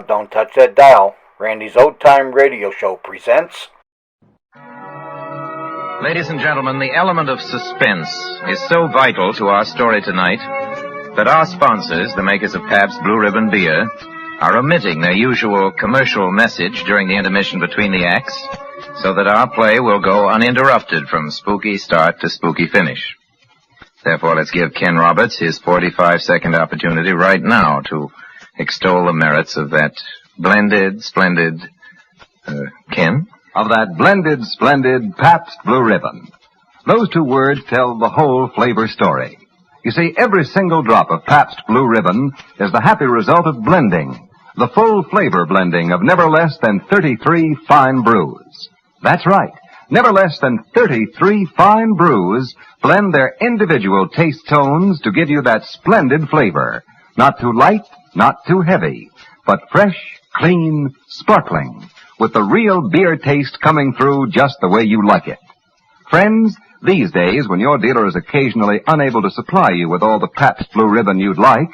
Don't touch that dial. Randy's Old Time Radio Show presents... Ladies and gentlemen, the element of suspense is so vital to our story tonight that our sponsors, the makers of Pabst Blue Ribbon Beer, are omitting their usual commercial message during the intermission between the acts so that our play will go uninterrupted from spooky start to spooky finish. Therefore, let's give Ken Roberts his 45-second opportunity right now to extol the merits of that splendid, Ken? Of that blended, splendid Pabst Blue Ribbon. Those two words tell the whole flavor story. You see, every single drop of Pabst Blue Ribbon is the happy result of blending, the full flavor blending of never less than 33 fine brews. That's right. Never less than 33 fine brews blend their individual taste tones to give you that splendid flavor. Not too light, not too heavy, but fresh, clean, sparkling, with the real beer taste coming through just the way you like it. Friends, these days, when your dealer is occasionally unable to supply you with all the Pabst Blue Ribbon you'd like,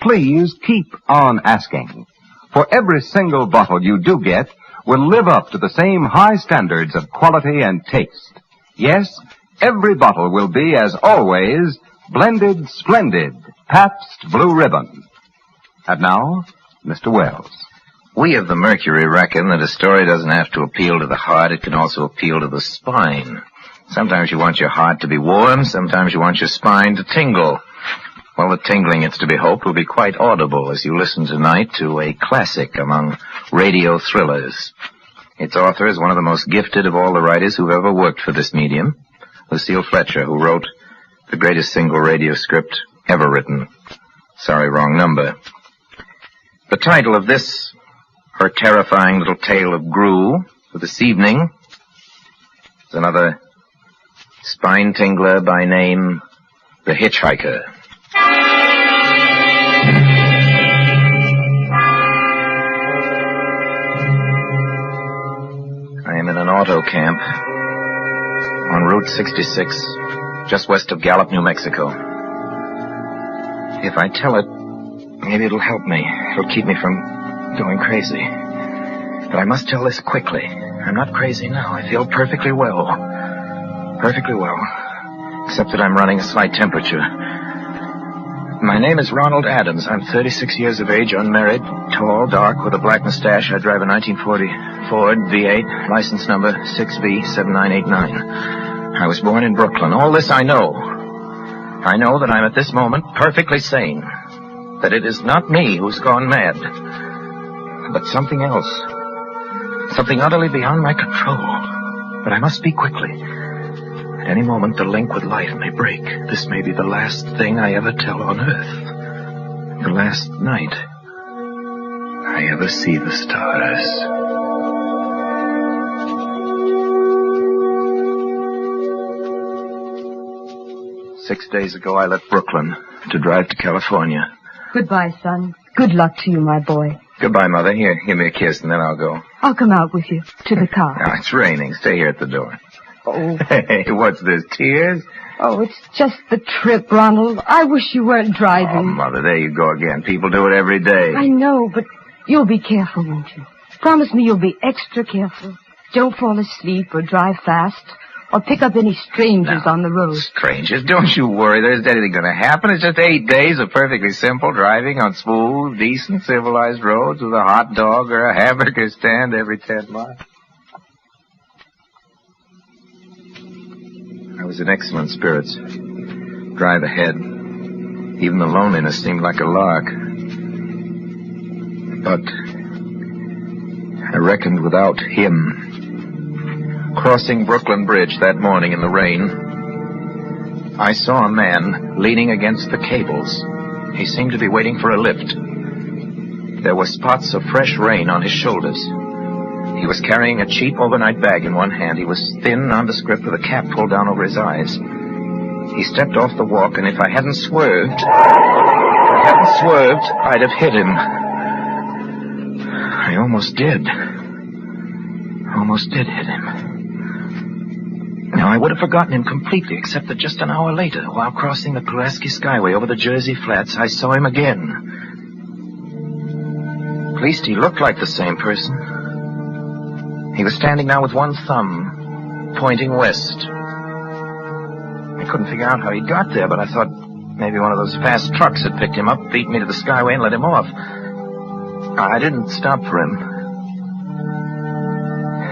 please keep on asking. For every single bottle you do get will live up to the same high standards of quality and taste. Yes, every bottle will be, as always, blended, splendid Pabst Blue Ribbon. And now, Mr. Wells. We of the Mercury reckon that a story doesn't have to appeal to the heart, it can also appeal to the spine. Sometimes you want your heart to be warm, sometimes you want your spine to tingle. Well, the tingling, it's to be hoped, will be quite audible as you listen tonight to a classic among radio thrillers. Its author is one of the most gifted of all the writers who've ever worked for this medium, Lucille Fletcher, who wrote the greatest single radio script ever written. Sorry, wrong number. The title of this, her terrifying little tale of Gru for this evening, is another spine tingler by name The Hitchhiker. I am in an auto camp on Route 66, just west of Gallup, New Mexico. If I tell it, maybe it'll help me. It'll keep me from going crazy. But I must tell this quickly. I'm not crazy now. I feel perfectly well. Perfectly well. Except that I'm running a slight temperature. My name is Ronald Adams. I'm 36 years of age, unmarried, tall, dark, with a black mustache. I drive a 1940 Ford V8, license number 6B7989. I was born in Brooklyn. All this I know. I know that I'm at this moment perfectly sane. That it is not me who's gone mad, but something else. Something utterly beyond my control. But I must speak quickly. At any moment, the link with life may break. This may be the last thing I ever tell on Earth. The last night I ever see the stars. Six days ago, I left Brooklyn to drive to California. Goodbye, son. Good luck to you, my boy. Goodbye, Mother. Here, give me a kiss, and then I'll go. I'll come out with you to the car. Oh, it's raining. Stay here at the door. Oh. Hey, what's this, tears? Oh, it's just the trip, Ronald. I wish you weren't driving. Oh, Mother, there you go again. People do it every day. I know, but you'll be careful, won't you? Promise me you'll be extra careful. Don't fall asleep or drive fast or pick up any strangers on the road. Strangers? Don't you worry. There isn't anything going to happen. It's just 8 days of perfectly simple driving on smooth, decent, civilized roads with a hot dog or a hamburger stand every 10 miles. I was in excellent spirits. Drive ahead. Even the loneliness seemed like a lark. But I reckoned without him. Crossing Brooklyn Bridge that morning in the rain, I saw a man leaning against the cables. He seemed to be waiting for a lift. There were spots of fresh rain on his shoulders. He was carrying a cheap overnight bag in one hand. He was thin, nondescript, with a cap pulled down over his eyes. He stepped off the walk, and if I hadn't swerved, I'd have hit him. I almost did. Almost did hit him. Now, I would have forgotten him completely, except that just an hour later, while crossing the Pulaski Skyway over the Jersey Flats, I saw him again. At least he looked like the same person. He was standing now with one thumb pointing west. I couldn't figure out how he got there, but I thought maybe one of those fast trucks had picked him up, beat me to the skyway, and let him off. I didn't stop for him.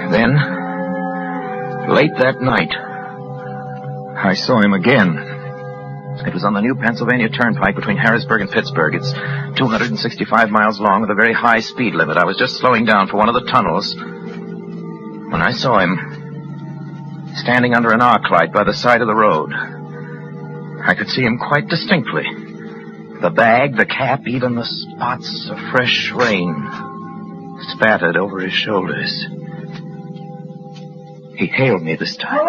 Then, late that night, I saw him again. It was on the new Pennsylvania Turnpike between Harrisburg and Pittsburgh. It's 265 miles long with a very high speed limit. I was just slowing down for one of the tunnels when I saw him standing under an arc light by the side of the road. I could see him quite distinctly. The bag, the cap, even the spots of fresh rain spattered over his shoulders. He hailed me this time.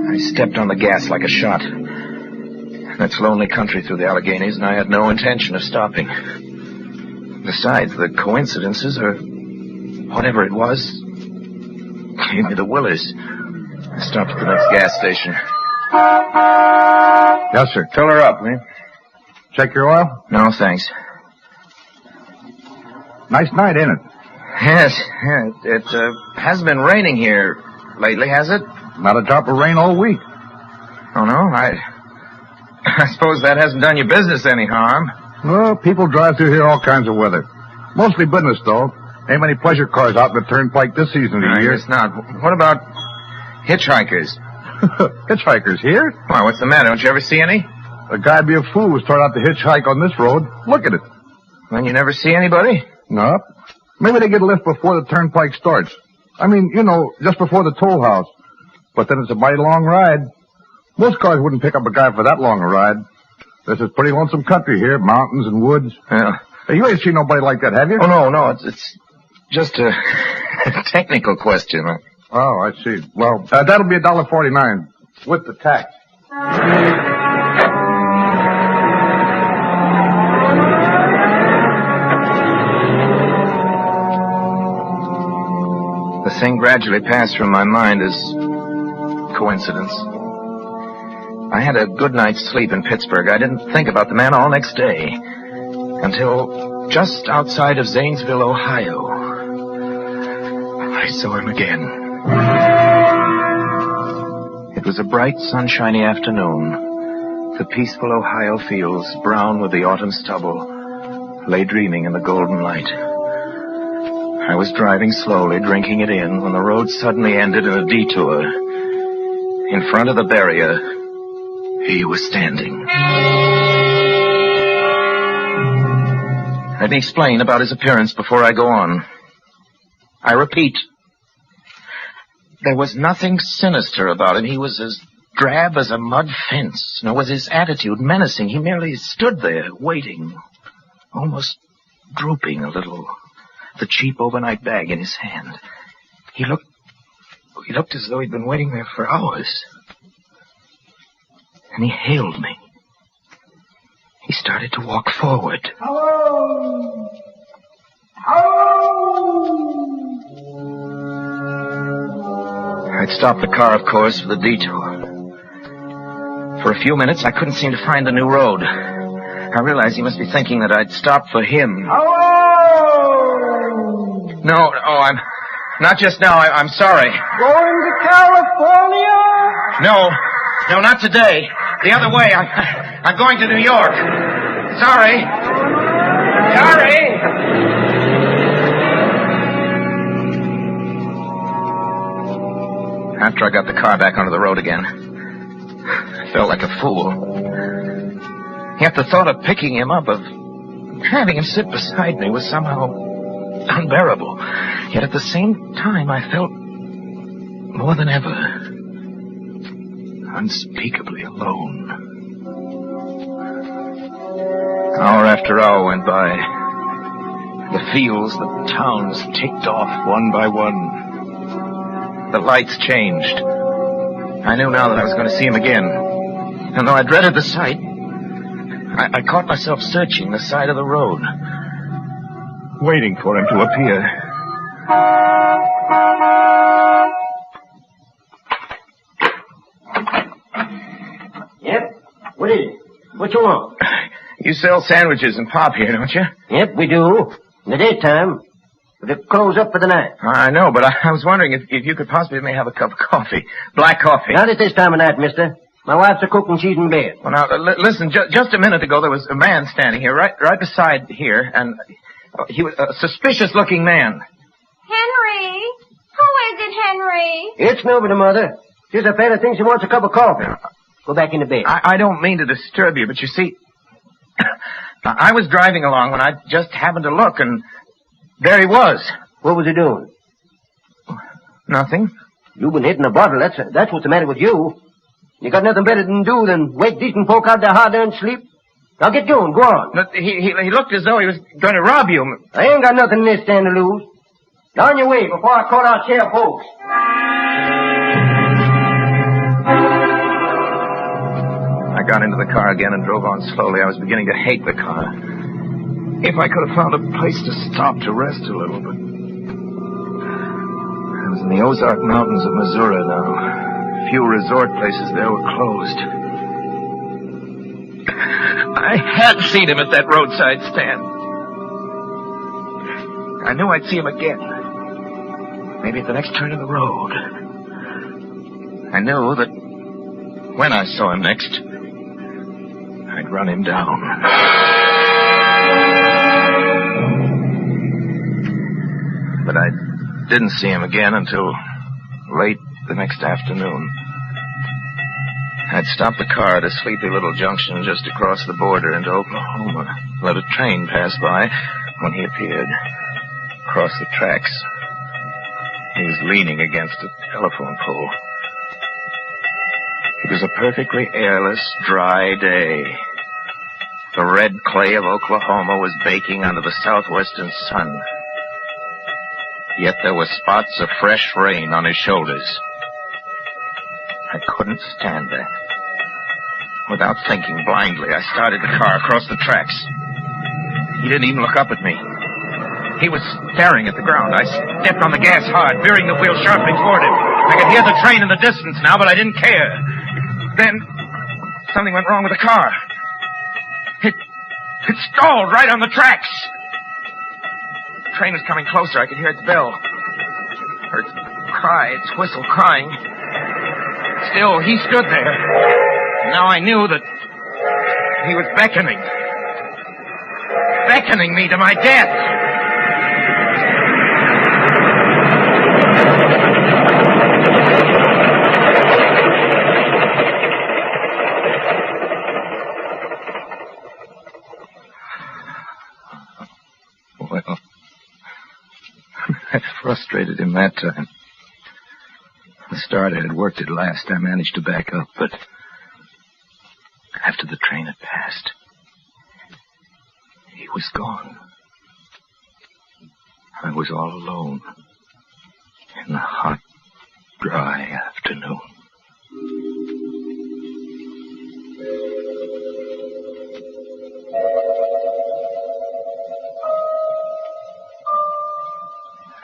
I stepped on the gas like a shot. That's lonely country through the Alleghenies, and I had no intention of stopping. Besides, the coincidences, or whatever it was, gave me the willies. I stopped at the next gas station. Yes, sir. Fill her up, will you? Check your oil? No, thanks. Nice night, ain't it? Yes, it hasn't been raining here lately, has it? Not a drop of rain all week. Oh, no? I suppose that hasn't done your business any harm. Well, people drive through here all kinds of weather. Mostly business, though. Ain't many pleasure cars out in the turnpike this season of the year. I guess not. What about hitchhikers? Hitchhikers here? Why, what's the matter? Don't you ever see any? A guy'd be a fool to start out to hitchhike on this road. Look at it. Then you never see anybody? No. Maybe they get a lift before the turnpike starts. I mean, you know, just before the toll house. But then it's a mighty long ride. Most cars wouldn't pick up a guy for that long a ride. This is pretty lonesome country here, mountains and woods. Yeah. Hey, you ain't seen nobody like that, have you? Oh, no, it's just a technical question. Oh, I see. Well, that'll be $1.49 with the tax. The thing gradually passed from my mind as coincidence. I had a good night's sleep in Pittsburgh. I didn't think about the man all next day until just outside of Zanesville, Ohio, I saw him again. It was a bright, sunshiny afternoon. The peaceful Ohio fields, brown with the autumn stubble, lay dreaming in the golden light. I was driving slowly, drinking it in, when the road suddenly ended in a detour. In front of the barrier, he was standing. Let me explain about his appearance before I go on. I repeat, there was nothing sinister about him. He was as drab as a mud fence, nor was his attitude menacing. He merely stood there, waiting, almost drooping a little, the cheap overnight bag in his hand. He looked as though he'd been waiting there for hours. And he hailed me. He started to walk forward. Hello! Hello! I'd stopped the car, of course, for the detour. For a few minutes, I couldn't seem to find the new road. I realized he must be thinking that I'd stopped for him. Hello! No, I'm... Not just now, I'm sorry. Going to California? No, not today. The other way. I'm going to New York. Sorry. After I got the car back onto the road again, I felt like a fool. Yet the thought of picking him up, of having him sit beside me, was somehow unbearable. Yet at the same time, I felt more than ever unspeakably alone. Hour after hour went by. The fields, the towns ticked off one by one. The lights changed. I knew now that I was going to see him again. And though I dreaded the sight, I caught myself searching the side of the road, waiting for him to appear. Yep. What is it? What you want? You sell sandwiches and pop here, don't you? Yep, we do. In the daytime. But they close up for the night. I know, but I was wondering if you could possibly let me have a cup of coffee. Black coffee. Not at this time of night, mister. My wife's a cook and she's in bed. Well, now, listen, just a minute ago there was a man standing here, right beside here, and he was a suspicious-looking man. Henry? Who is it, Henry? It's nobody, Mother. Just a fella thinks he wants a cup of coffee. Go back into bed. I don't mean to disturb you, but you see, I was driving along when I just happened to look, and there he was. What was he doing? Nothing. You've been hitting a bottle. That's what's the matter with you. You got nothing better than do than wake decent folk out their hard-earned sleep. Now get going. Go on. But he looked as though he was going to rob you. I ain't got nothing in this stand to lose. Now on your way before I call out Sheriff Folks. I got into the car again and drove on slowly. I was beginning to hate the car. If I could have found a place to stop to rest a little, but I was in the Ozark Mountains of Missouri now. Few resort places there were closed. I had seen him at that roadside stand. I knew I'd see him again. Maybe at the next turn of the road. I knew that when I saw him next, I'd run him down. But I didn't see him again until late the next afternoon. I'd stopped the car at a sleepy little junction just across the border into Oklahoma. Let a train pass by when he appeared. Across the tracks. He was leaning against a telephone pole. It was a perfectly airless, dry day. The red clay of Oklahoma was baking under the southwestern sun. Yet there were spots of fresh rain on his shoulders. I couldn't stand that. Without thinking, blindly, I started the car across the tracks. He didn't even look up at me. He was staring at the ground. I stepped on the gas hard, veering the wheel sharply toward him. I could hear the train in the distance now, but I didn't care. Then, something went wrong with the car. It stalled right on the tracks. The train was coming closer. I could hear its bell. Heard its cry, its whistle crying. Still, he stood there. And now I knew that he was beckoning. Beckoning me to my death. Well, I frustrated him that time. The starter had worked at last. I managed to back up, but after the train had passed, he was gone. I was all alone in the hot, dry afternoon.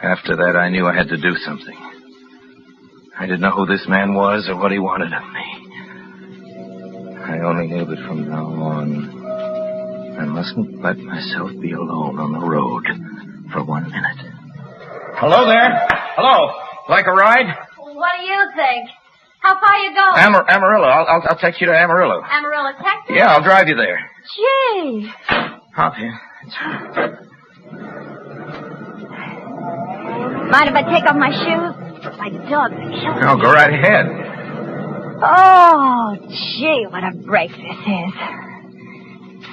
After that, I knew I had to do something. I didn't know who this man was or what he wanted of me. I only knew that from now on, I mustn't let myself be alone on the road for 1 minute. Hello there. Hello. Like a ride? What do you think? How far you going? Amarillo. I'll take you to Amarillo. Amarillo, Texas? Yeah, I'll drive you there. Gee. Hop here. Mind if I take off my shoes? My dog's killing me. No, go right ahead. Oh, gee, what a break this is.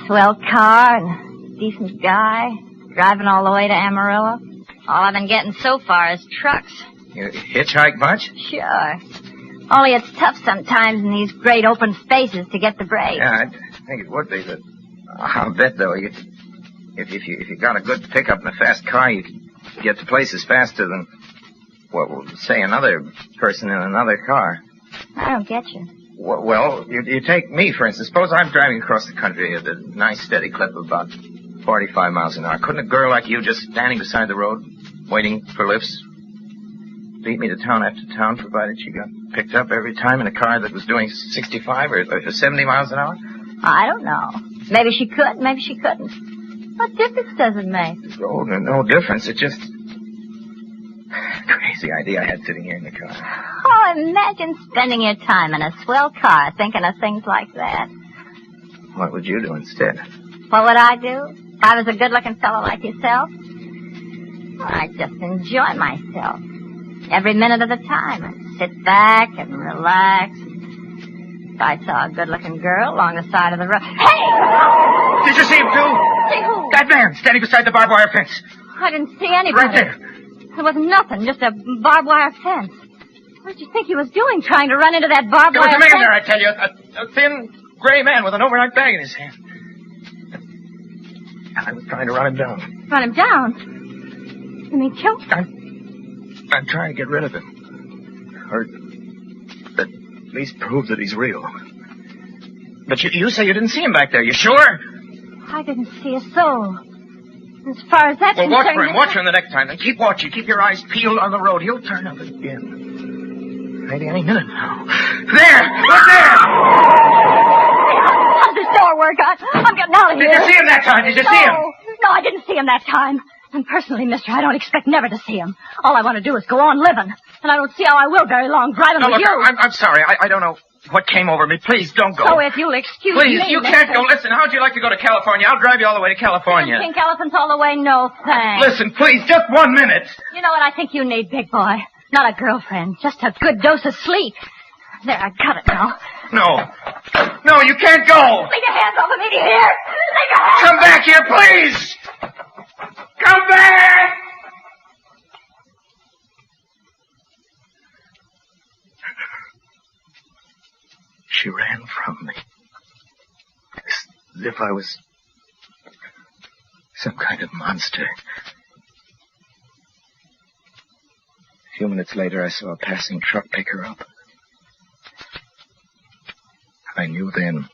Swell car and decent guy. Driving all the way to Amarillo. All I've been getting so far is trucks. You hitchhike much? Sure. Only it's tough sometimes in these great open spaces to get the break. Yeah, I think it would be, but I'll bet, though, if you got a good pickup and a fast car, you could get to places faster than, well, say another person in another car. I don't get you. Well, you take me, for instance. Suppose I'm driving across the country at a nice steady clip of about 45 miles an hour. Couldn't a girl like you just standing beside the road, waiting for lifts, beat me to town after town, provided she got picked up every time in a car that was doing 65 or 70 miles an hour? I don't know. Maybe she could, maybe she couldn't. What difference does it make? Oh, no difference. It just... Crazy idea I had sitting here in the car. Oh, imagine spending your time in a swell car thinking of things like that. What would you do instead? What would I do? If I was a good-looking fellow like yourself? Well, I'd just enjoy myself. Every minute of the time. I'd sit back and relax. If I saw a good-looking girl along the side of the road... Hey! Did you see him, too? See who? That man standing beside the barbed wire fence. I didn't see anybody. Right there. There wasn't nothing, just a barbed wire fence. What did you think he was doing, trying to run into that barbed There was wire a man fence? there, I tell you. A thin, gray man with an overnight bag in his hand. I was trying to run him down. Run him down? You mean kill him? I'm trying to get rid of him. Or at least prove that he's real. But you say you didn't see him back there. You sure? I didn't see a soul. As far as that's Well, concerned... watch for him. Watch for him the next time. And keep watching. Keep your eyes peeled on the road. He'll turn up again. Maybe any minute now. There! Look there! How's this door work? I'm getting out of here. Did you see him that time? Did you see him? No, I didn't see him that time. And personally, mister, I don't expect never to see him. All I want to do is go on living. And I don't see how I will very long driving No, with look, you. I'm sorry. I don't know what came over me. Please, don't go. So if you'll excuse me... Please, you can't go. Listen, how'd you like to go to California? I'll drive you all the way to California. Pink elephants all the way? No, thanks. Listen, please, just 1 minute. You know what I think you need, big boy? Not a girlfriend, just a good dose of sleep. There, I got it now. No. No, you can't go. Leave your hands off of me, do you hear? Leave your hands... Come back here, please. Come back. She ran from me. As if I was some kind of monster. A few minutes later, I saw a passing truck pick her up. I knew then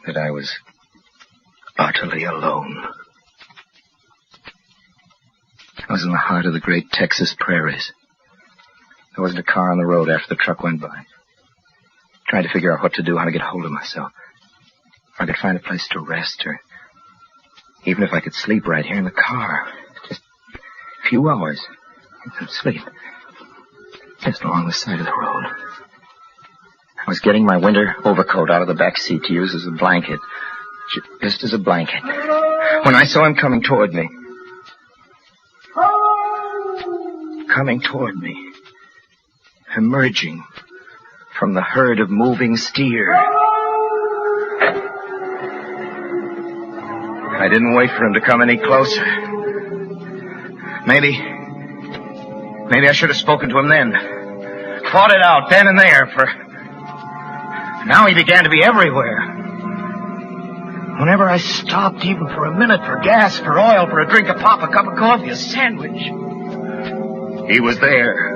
that I was utterly alone. I was in the heart of the great Texas prairies. There wasn't a car on the road after the truck went by. Trying to figure out what to do, how to get hold of myself. If I could find a place to rest, or even if I could sleep right here in the car. Just a few hours. And sleep. Just along the side of the road. I was getting my winter overcoat out of the back seat to use as a blanket. Just as a blanket. When I saw him coming toward me. Coming toward me. Emerging from the herd of moving steer. I didn't wait for him to come any closer. Maybe I should have spoken to him then. Fought it out then and there, for now he began to be everywhere. Whenever I stopped, even for a minute, for gas, for oil, for a drink, a pop, a cup of coffee, a sandwich, he was there.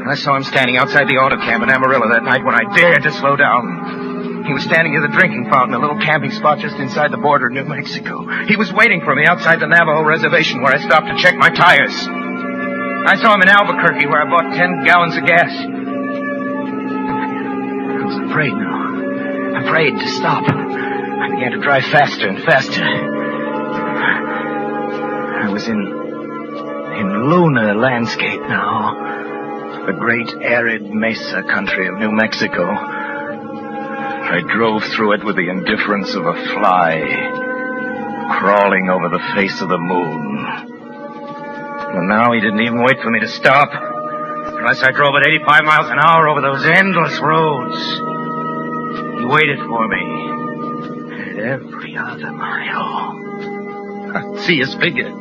I saw him standing outside the auto camp in Amarillo that night when I dared to slow down. He was standing near the drinking fountain, a little camping spot just inside the border of New Mexico. He was waiting for me outside the Navajo reservation where I stopped to check my tires. I saw him in Albuquerque where I bought 10 gallons of gas. I was afraid now. Afraid to stop. I began to drive faster and faster. I was in lunar landscape now. The great arid mesa country of New Mexico. I drove through it with the indifference of a fly crawling over the face of the moon. And now he didn't even wait for me to stop, unless I drove at 85 miles an hour over those endless roads. He waited for me at every other mile. I'd see his figure,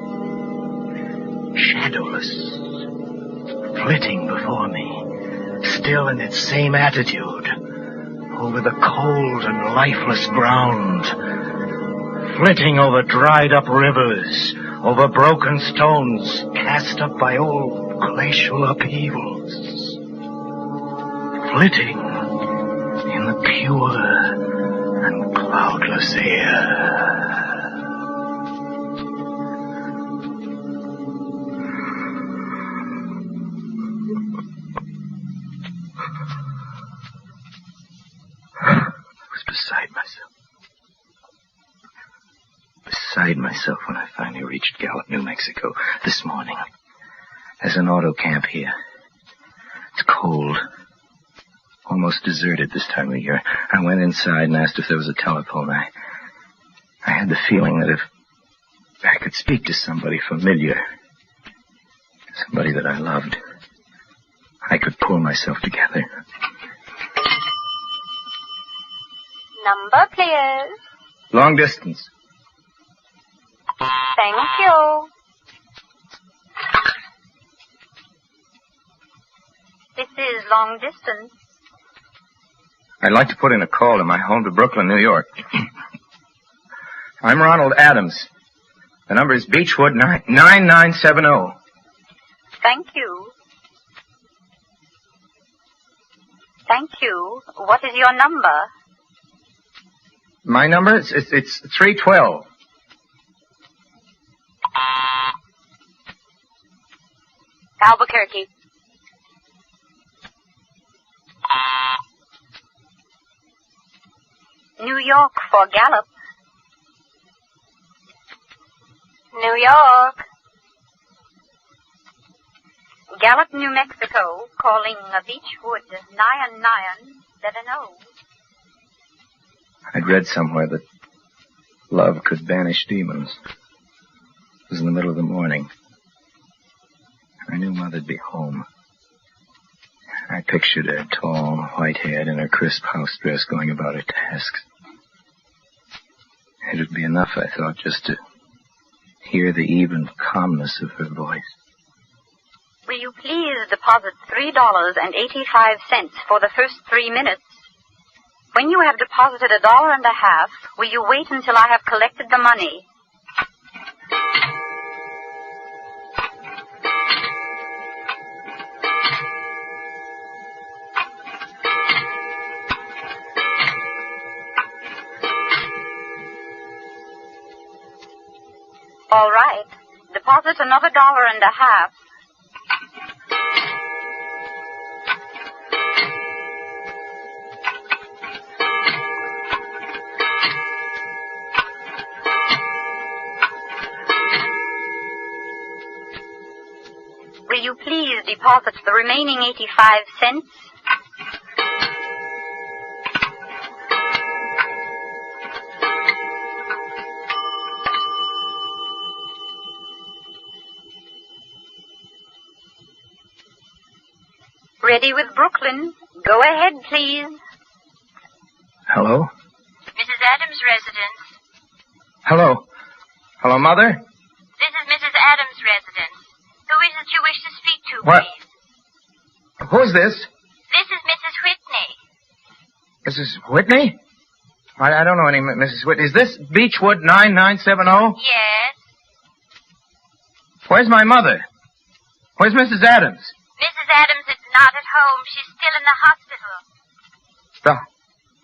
shadowless, flitting before me, still in its same attitude, over the cold and lifeless ground, flitting over dried-up rivers, over broken stones cast up by old glacial upheavals, flitting in the pure and cloudless air. Beside beside myself when I finally reached Gallup, New Mexico this morning. There's an auto camp here. It's cold. Almost deserted this time of year. I went inside and asked if there was a telephone. I had the feeling that if I could speak to somebody familiar, somebody that I loved, I could pull myself together. Number, please. Long distance. Thank you. This is long distance. I'd like to put in a call to my home to Brooklyn, New York. I'm Ronald Adams. The number is Beechwood 9970. Thank you. Thank you. What is your number? My number? It's 312. Albuquerque. New York for Gallup. New York. Gallup, New Mexico, calling Beechwood 9970. I'd read somewhere that love could banish demons. It was in the middle of the morning. I knew Mother'd be home. I pictured her tall, white-haired, in her crisp house dress going about her tasks. It would be enough, I thought, just to hear the even calmness of her voice. Will you please deposit $3.85 for the first 3 minutes? When you have deposited $1.50, will you wait until I have collected the money? All right. Deposit another $1.50. Will you please deposit the remaining 85 cents? Ready with Brooklyn. Go ahead, please. Hello? Mrs. Adams' residence. Hello? Hello, Mother? This is Mrs. Adams' residence. Who is it you wish to speak to, What? please? Who's this? This is Mrs. Whitney. Mrs. Whitney? I don't know any Mrs. Whitney. Is this Beechwood 9970? Yes. Where's my mother? Where's Mrs. Adams? Mrs. Adams is not at home. She's still in the hospital.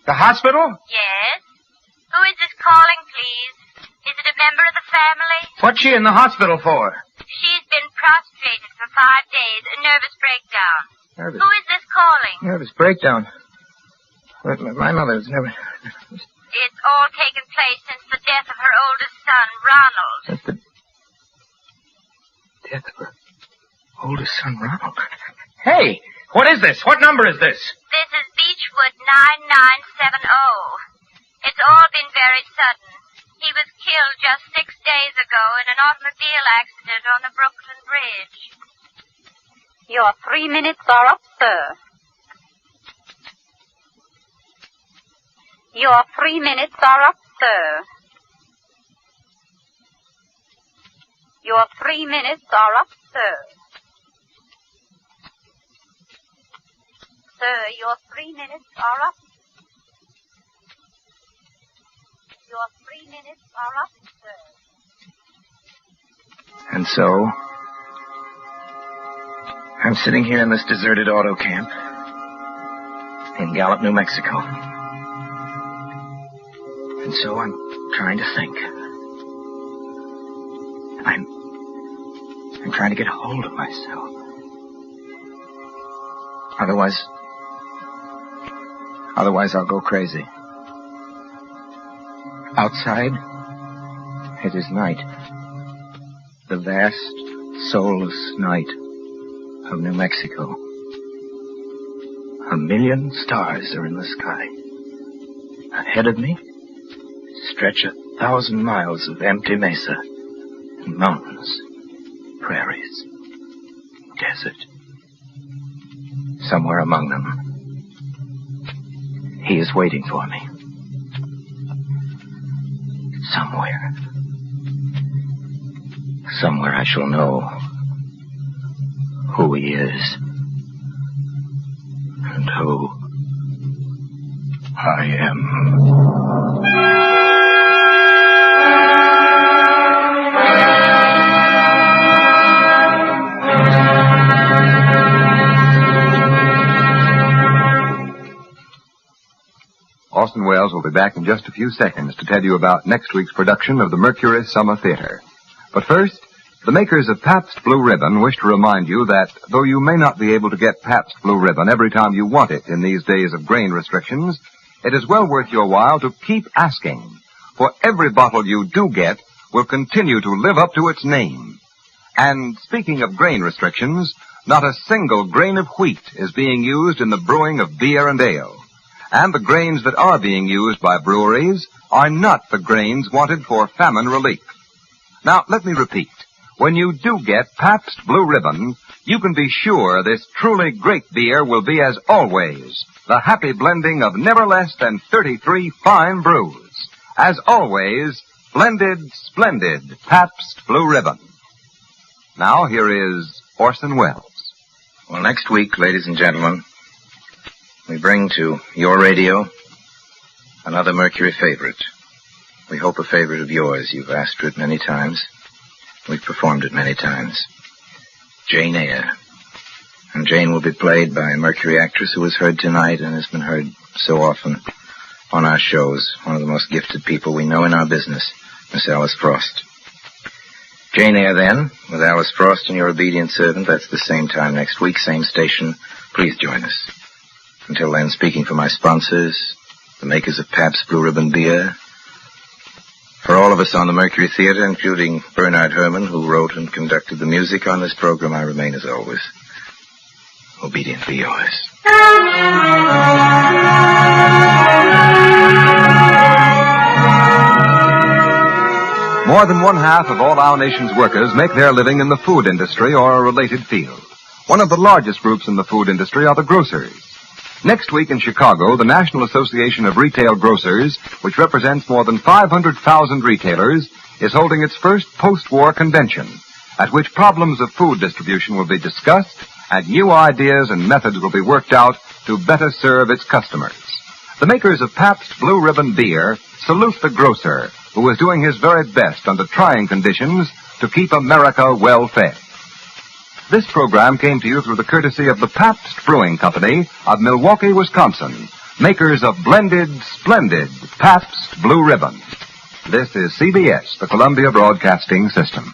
The hospital? Yes. Who is this calling, please? Is it a member of the family? What's she in the hospital for? She's been prostrated for 5 days. A nervous breakdown. Nervous? Who is this calling? Nervous breakdown. My mother's never... It's all taken place since the death of her oldest son, Ronald. Since the death of her oldest son, Ronald. Hey, what is this? What number is this? This is Beechwood 9970. It's all been very sudden. He was killed just 6 days ago in an automobile accident on the Brooklyn Bridge. Your 3 minutes are up, sir. Your 3 minutes are up, sir. Your 3 minutes are up, sir. Sir, your 3 minutes are up. Your 3 minutes are up, sir. And so, I'm sitting here in this deserted auto camp in Gallup, New Mexico. And so I'm trying to think. I'm trying to get a hold of myself. Otherwise I'll go crazy. Outside, It is night. The vast, soulless night of New Mexico. 1,000,000 stars are in the sky. Ahead of me stretch 1,000 miles of empty mesa and mountains, prairies, desert. Somewhere among them, he is waiting for me. Somewhere I shall know who he is and who I am. Orson Welles will be back in just a few seconds to tell you about next week's production of the Mercury Summer Theater. But first, the makers of Pabst Blue Ribbon wish to remind you that though you may not be able to get Pabst Blue Ribbon every time you want it in these days of grain restrictions, it is well worth your while to keep asking, for every bottle you do get will continue to live up to its name. And speaking of grain restrictions, not a single grain of wheat is being used in the brewing of beer and ale. And the grains that are being used by breweries are not the grains wanted for famine relief. Now, let me repeat. When you do get Pabst Blue Ribbon, you can be sure this truly great beer will be, as always, the happy blending of never less than 33 fine brews. As always, blended, splendid Pabst Blue Ribbon. Now, here is Orson Welles. Well, next week, ladies and gentlemen, we bring to your radio another Mercury favorite. We hope a favorite of yours. You've asked for it many times. We've performed it many times. Jane Eyre. And Jane will be played by a Mercury actress who was heard tonight and has been heard so often on our shows. One of the most gifted people we know in our business, Miss Alice Frost. Jane Eyre, then, with Alice Frost and your obedient servant. That's the same time next week, same station. Please join us. Until then, speaking for my sponsors, the makers of Pabst Blue Ribbon Beer, for all of us on the Mercury Theater, including Bernard Herrmann, who wrote and conducted the music on this program, I remain, as always, obediently yours. More than one-half of all our nation's workers make their living in the food industry or a related field. One of the largest groups in the food industry are the grocers. Next week in Chicago, the National Association of Retail Grocers, which represents more than 500,000 retailers, is holding its first post-war convention, at which problems of food distribution will be discussed and new ideas and methods will be worked out to better serve its customers. The makers of Pabst Blue Ribbon Beer salute the grocer, who is doing his very best under trying conditions to keep America well fed. This program came to you through the courtesy of the Pabst Brewing Company of Milwaukee, Wisconsin, makers of blended, splendid Pabst Blue Ribbon. This is CBS, the Columbia Broadcasting System.